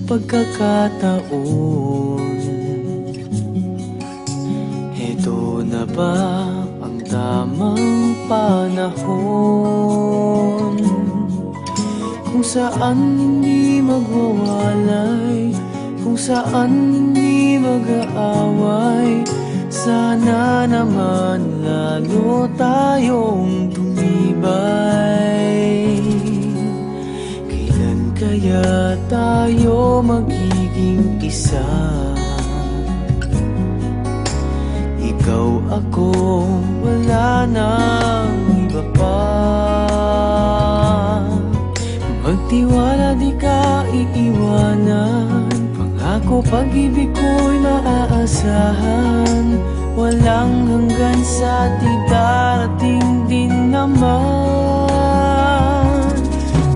pagkakataon. Heto na ba ang tamang panahon kung saan hindi magwawalay, kung saan hindi mag-aaway? Sana naman lalo tayong tumibay. Kailan kaya tayo magiging isa? Ikaw, ako, wala nang iba pa. Magtiwala, di ka iiwanan. Pangako, pag-ibig ko'y maaasahan. Walang hanggan sa di darating din naman.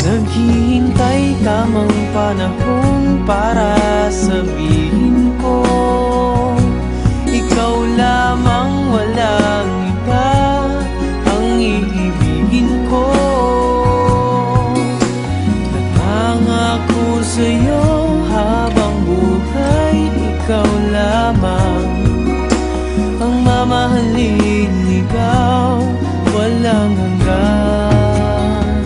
Naghihintay tamang panahon para sabihin ko, ikaw lamang, walang iba ang iibigin ko. Nangangako sa'yo habang buhay, ikaw lamang ang mamahalin, ikaw walang hanggan.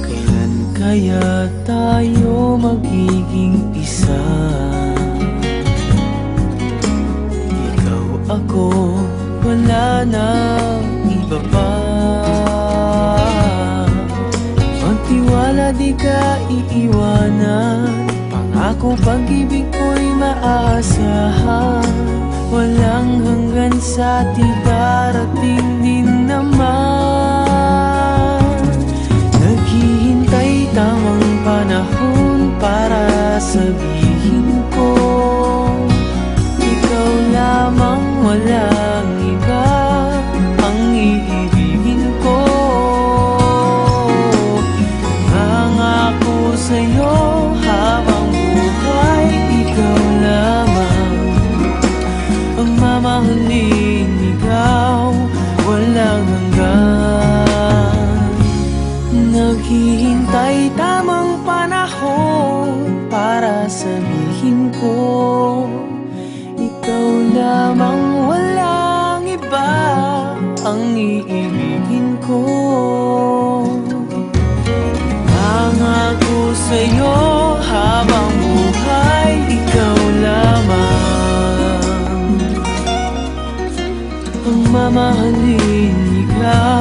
Kailan kaya tayo magiging isa? Ikaw, ako, wala nang iba pa. Magtiwala, di ka iiwanan. Pangako, pag-ibig ko'y maaasahan. Walang hanggan sa di darating din naman. Naghihintay tamang panahon para sabihin ko, ikaw lamang, walang iba ang iibigin ko. Nangangako sa'yo habang buhay, ikaw lamang ang mamahalin, ikaw walang hanggan. Naghihintay tamang panahon para sabihin ko, ikaw lamang, walang iba ang iibigin ko. Nangako sa'yo habang buhay, ikaw lamang ang mamahalin, ikaw